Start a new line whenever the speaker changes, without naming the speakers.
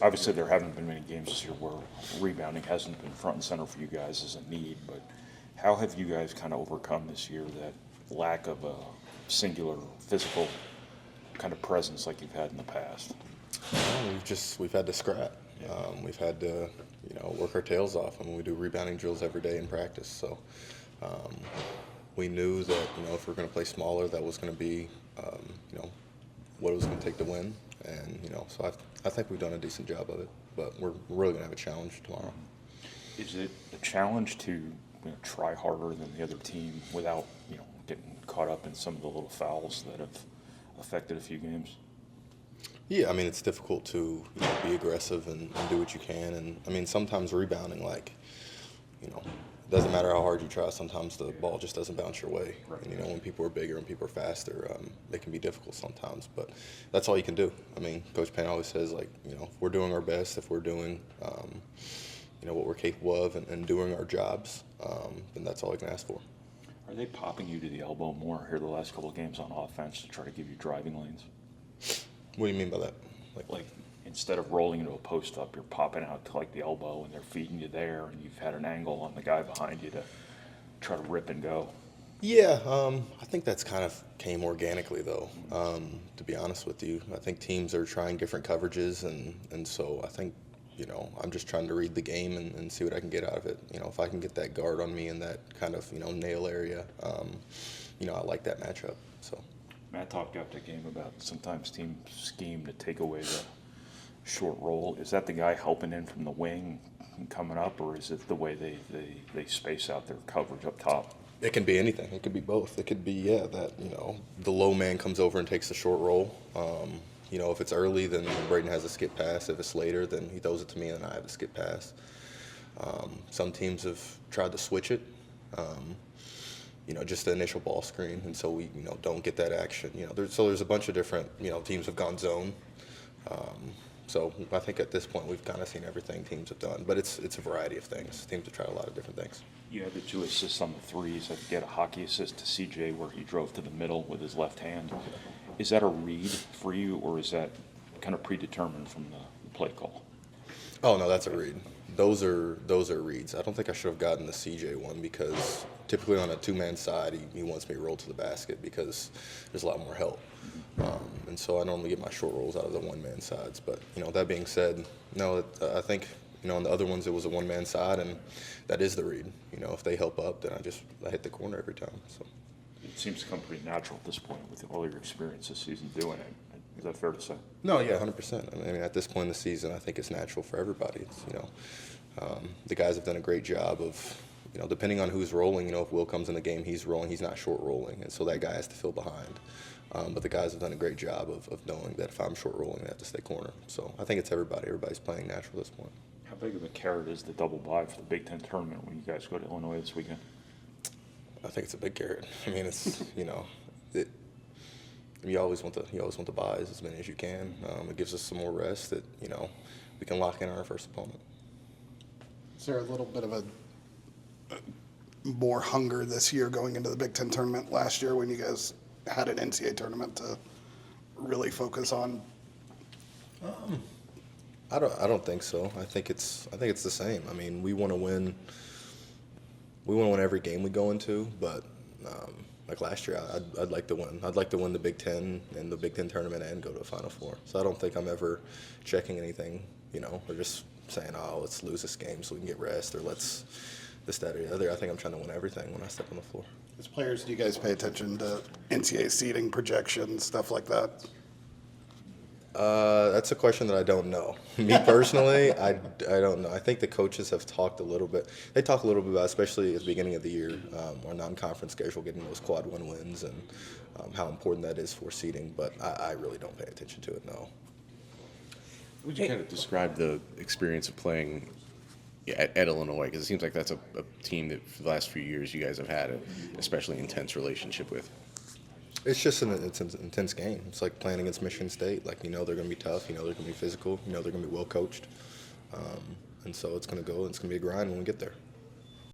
obviously there haven't been many games this year where rebounding hasn't been front and center for you guys as a need, but how have you guys kind of overcome this year that lack of a singular physical kind of presence like you've had in the past?
We've had to scrap. We've had to, work our tails off. I mean, we do rebounding drills every day in practice. So we knew that, if we're going to play smaller, that was going to be, what it was going to take to win. And, so I think we've done a decent job of it. But we're really going to have a challenge tomorrow.
Is it a challenge to try harder than the other team without, getting caught up in some of the little fouls that have affected a few games?
Yeah, I mean, it's difficult to be aggressive and do what you can. And, I mean, sometimes rebounding, it doesn't matter how hard you try. Sometimes the ball just doesn't bounce your way. And, when people are bigger and people are faster, it can be difficult sometimes. But that's all you can do. I mean, Coach Penn always says, if we're doing our best, if we're doing, what we're capable of and doing our jobs, then that's all we can ask for.
Are they popping you to the elbow more here the last couple of games on offense to try to give you driving lanes?
What do you mean by that?
Like instead of rolling into a post up, you're popping out to the elbow and they're feeding you there, and you've had an angle on the guy behind you to try to rip and go.
Yeah, I think that's kind of came organically though. To be honest with you, I think teams are trying different coverages, and so I think I'm just trying to read the game and see what I can get out of it. If I can get that guard on me in that kind of nail area, I like that matchup. So.
Matt talked after the game about sometimes teams scheme to take away the short roll. Is that the guy helping in from the wing and coming up, or is it the way they space out their coverage up top?
It can be anything. It could be both. It could be, that, the low man comes over and takes the short roll. If it's early, then Braden has a skip pass. If it's later, then he throws it to me and I have a skip pass. Some teams have tried to switch it. Just the initial ball screen, and so we, don't get that action. There's a bunch of different, teams have gone zone. So I think at this point we've kind of seen everything teams have done, but it's a variety of things. Teams have tried a lot of different things.
You had the 2 assists on the threes. I get a hockey assist to CJ where he drove to the middle with his left hand. Is that a read for you, or is that kind of predetermined from the play call?
Oh no, that's a read. Those are reads. I don't think I should have gotten the CJ one because typically on a two-man side, he wants me to roll to the basket because there's a lot more help. And so I normally get my short rolls out of the one-man sides. But, that being said, no, I think, on the other ones it was a one-man side, and that is the read. If they help up, then I hit the corner every time. So
it seems to come pretty natural at this point with all your experience this season doing it. Is that fair to say?
No, yeah, 100%. I mean, at this point in the season, I think it's natural for everybody. It's, the guys have done a great job of, depending on who's rolling, if Will comes in the game, he's rolling, he's not short rolling, and so that guy has to fill behind. But the guys have done a great job of knowing that if I'm short rolling, I have to stay corner. So I think it's everybody. Everybody's playing natural at this point.
How big of a carrot is the double bye for the Big Ten tournament when you guys go to Illinois this weekend?
I think it's a big carrot. I mean, it's you always want the buys as many as you can. It gives us some more rest that we can lock in our first opponent.
Is there a little bit of a more hunger this year going into the Big Ten tournament last year when you guys had an NCAA tournament to really focus on?
I don't think so. I think it's the same. I mean, we want to win. We want to win every game we go into, but like last year, I'd like to win. I'd like to win the Big Ten and the Big Ten tournament and go to the Final Four. So I don't think I'm ever checking anything, or just saying, oh, let's lose this game so we can get rest, or let's this, that, or the other. I think I'm trying to win everything when I step on the floor.
As players, do you guys pay attention to NCAA seeding projections, stuff like that?
That's a question that I don't know. Me personally, I don't know. I think the coaches have talked a little bit. They talk a little bit about, especially at the beginning of the year, our non-conference schedule, getting those quad one wins and how important that is for seeding. But I really don't pay attention to it, no.
Would you kind of describe the experience of playing at Illinois? Because it seems like that's a team that for the last few years you guys have had an especially intense relationship with.
It's just an intense game. It's like playing against Michigan State. They're going to be tough. They're going to be physical. They're going to be well coached. And so it's going to be a grind when we get there.